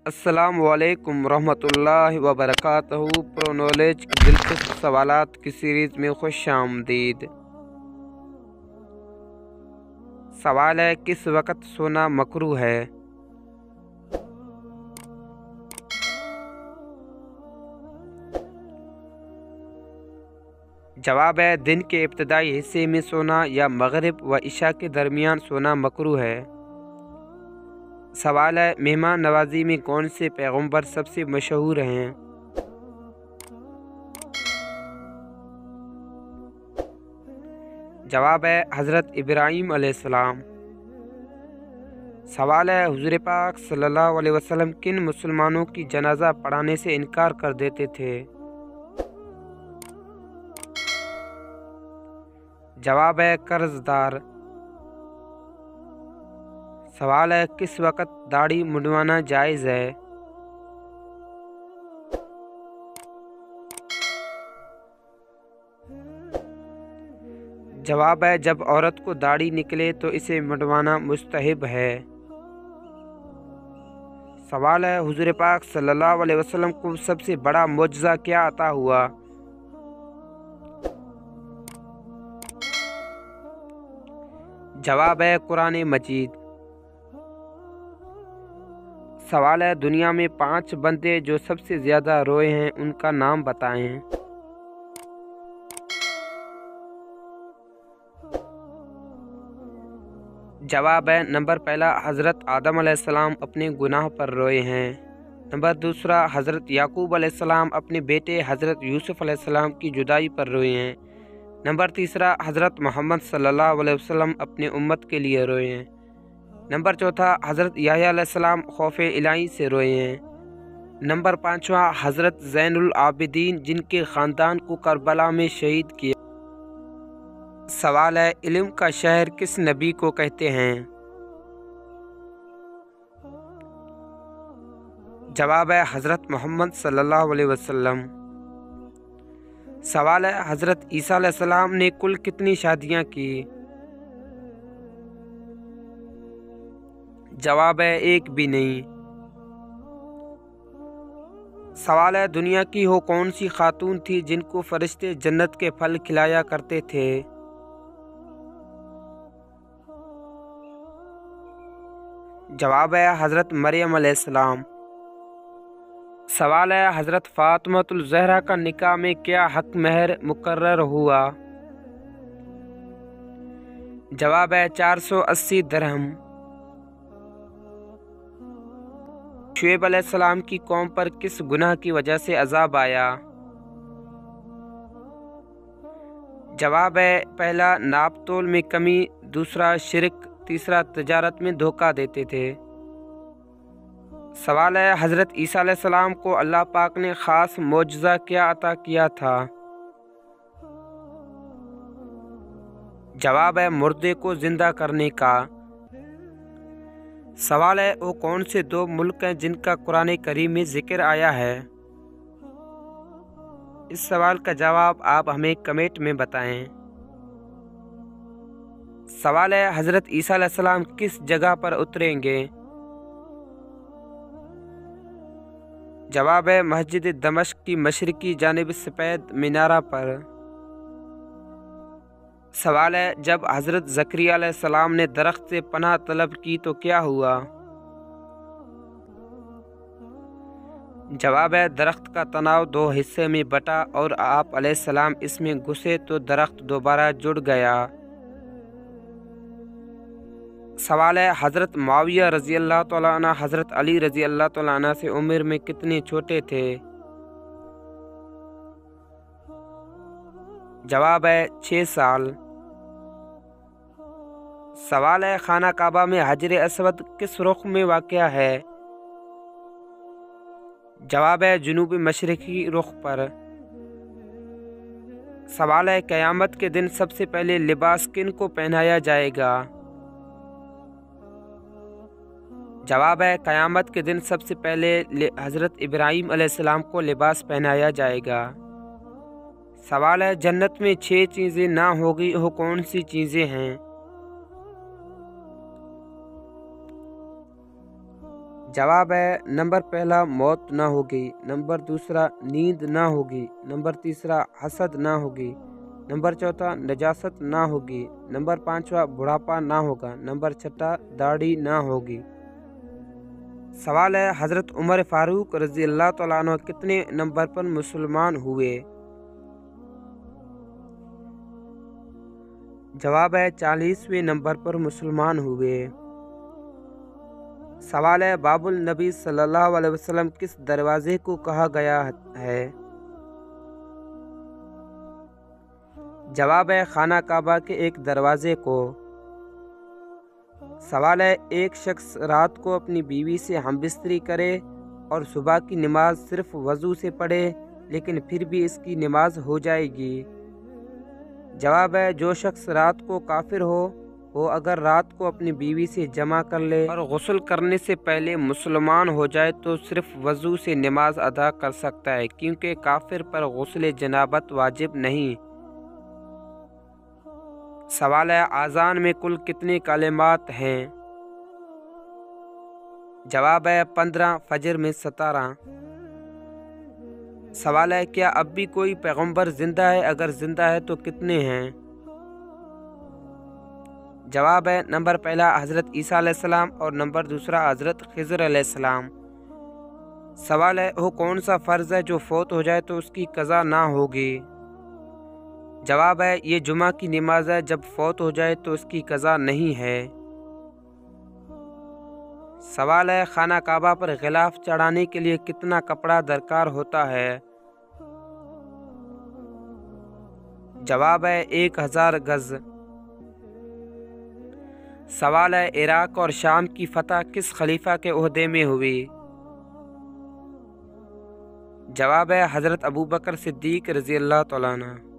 अस्सलाम वालेकुम रहमतुल्लाहि व बरकातहू। प्रो नॉलेज की दिलचस्प सवालात की सीरीज़ में खुश आमदीद। सवाल है, किस वक़्त सोना मकरूह है? जवाब है, दिन के इब्तदाई हिस्से में सोना या मगरिब व इशा के दरमियान सोना मकरूह है। सवाल है, मेहमान नवाजी में कौन से पैगंबर सबसे मशहूर हैं? जवाब है, हज़रत इब्राहीम अलैहिस्सलाम। सवाल है, हुज़ूर पाक सल्लल्लाहु अलैहि वसल्लम किन मुसलमानों की जनाजा पढ़ाने से इनकार कर देते थे? जवाब है, कर्जदार। सवाल है, किस वक़्त दाढ़ी मुंडवाना जायज़ है? जवाब है, जब औरत को दाढ़ी निकले तो इसे मुंडवाना मुस्तहब है। सवाल है, हुज़ूर पाक सल्लल्लाहु अलैहि वसल्लम को सबसे बड़ा मुअज्ज़ा क्या अता हुआ? जवाब है, कुरान मजीद। सवाल है, दुनिया में 5 बंदे जो सबसे ज़्यादा रोए हैं उनका नाम बताएं। जवाब है, नंबर पहला, हज़रत आदम अलैहिस्सलाम अपने गुनाह पर रोए हैं। नंबर दूसरा, हज़रत याकूब अलैहिस्सलाम अपने बेटे हज़रत यूसुफ अलैहिस्सलाम की जुदाई पर रोए हैं। नंबर तीसरा, हज़रत मोहम्मद सल्लल्लाहु अलैहि वसल्लम अपने उम्मत के लिए रोए हैं। नंबर चौथा, हज़रत याह्या अलैहिस्सलाम खौफ़े इलाही से रोए हैं। नंबर पाँचवा, हज़रत ज़ैनुल आबिदीन जिनके ख़ानदान को करबला में शहीद किया। सवाल है, इल्म का शहर किस नबी को कहते हैं? जवाब है, हज़रत मोहम्मद सल्लल्लाहु अलैहि वसल्लम। सवाल है, हज़रत ईसा अलैहिस्सलाम ने कुल कितनी शादियां की? जवाब है, एक भी नहीं। सवाल है, दुनिया की हो कौन सी खातून थी जिनको फरिश्ते जन्नत के फल खिलाया करते थे? जवाब है, हज़रत मरियम अलैहिस्सलाम। सवाल है, हज़रत फातिमातुल ज़हरा का निकाह में क्या हक महर मुकर्रर हुआ? जवाब है, 480 दिरहम। शुएब अलैहिस्सलाम की कौम पर किस गुनाह की वजह से अज़ाब आया? जवाब है, पहला, नाप तोल में कमी, दूसरा शिरक, तीसरा तिजारत में धोखा देते थे। सवाल है, हज़रत ईसा अलैहिस्सलाम को अल्लाह पाक ने ख़ास मुअज्ज़ा क्या अता किया था? जवाब है, मुर्दे को जिंदा करने का। सवाल है, वो कौन से 2 मुल्क हैं जिनका कुरान करीम में जिक्र आया है? इस सवाल का जवाब आप हमें कमेंट में बताएं। सवाल है, हज़रत ईसा अलैहिस्सलाम किस जगह पर उतरेंगे? जवाब है, मस्जिद दमश्क की मशरिकी जानिब सफ़ेद मीनारा पर। सवाल है, जब हज़रत ज़करिया अलैहिस्सलाम ने दरख्त से पनाह तलब की तो क्या हुआ? जवाब है, दरख्त का तनाव 2 हिस्से में बटा और आप अलैहिस्सलाम इसमें घुसे तो दरख्त दोबारा जुड़ गया। सवाल है, हज़रत मुआविया रज़ी अल्लाह तआला अन्हु हज़रत अली रज़ी अल्लाह तआला अन्हु से उम्र में कितने छोटे थे? जवाब है, 6 साल। सवाल है, खाना काबा में हजर अस्वद किस रुख में वाक़या है? जवाब है, जुनूबी मशरिकी रुख पर। सवाल है, क़यामत के दिन सबसे पहले लिबास किन को पहनाया जाएगा? जवाब है, क़यामत के दिन सबसे पहले हज़रत इब्राहीम अलैहिस्सलाम को लिबास पहनाया जाएगा। सवाल है, जन्नत में 6 चीज़ें ना होगी, वो कौन सी चीज़ें हैं? जवाब है नंबर पहला मौत ना होगी, नंबर दूसरा नींद ना होगी, नंबर तीसरा हसद ना होगी, नंबर चौथा नजासत ना होगी, नंबर पाँचवा बुढ़ापा ना होगा, नंबर छठा दाढ़ी ना होगी। सवाल है हज़रत उमर फारूक रज़ी अल्लाह तआला अन्हु कितने नंबर पर मुसलमान हुए? जवाब है 40वें नंबर पर मुसलमान हुए। सवाल है बाबुल नबी सल्लल्लाहु अलैहि वसल्लम किस दरवाजे को कहा गया है? जवाब है खाना काबा के एक दरवाजे को। सवाल है एक शख्स रात को अपनी बीवी से हमबिस्तरी करे और सुबह की नमाज सिर्फ वज़ू से पढ़े लेकिन फिर भी इसकी नमाज हो जाएगी। जवाब है जो शख्स रात को काफिर हो वो अगर रात को अपनी बीवी से जमा कर ले और गुस्ल करने से पहले मुसलमान हो जाए तो सिर्फ वज़ू से नमाज अदा कर सकता है, क्योंकि काफिर पर गुस्ल जनाबत वाजिब नहीं। सवाल है आज़ान में कुल कितने कलिमात हैं? जवाब है 15, फजर में 17। सवाल है क्या अब भी कोई पैगंबर जिंदा है? अगर जिंदा है तो कितने हैं? जवाब है नंबर पहला हज़रत ईसा अलैहिस्सलाम और नंबर दूसरा हज़रत खिज़र अलैहिस्सलाम। सवाल है वो कौन सा फ़र्ज़ है जो फौत हो जाए तो उसकी कज़ा ना होगी? जवाब है ये जुमा की नमाज है, जब फौत हो जाए तो उसकी कज़ा नहीं है। सवाल है खाना काबा पर गिलाफ चढ़ाने के लिए कितना कपड़ा दरकार होता है? जवाब है 1000 गज। सवाल है इराक और शाम की फतह किस खलीफा के ओहदे में हुई? जवाब है हज़रत अबू बकर सिद्दीक़ रज़ी अल्लाह तआला अन्हु।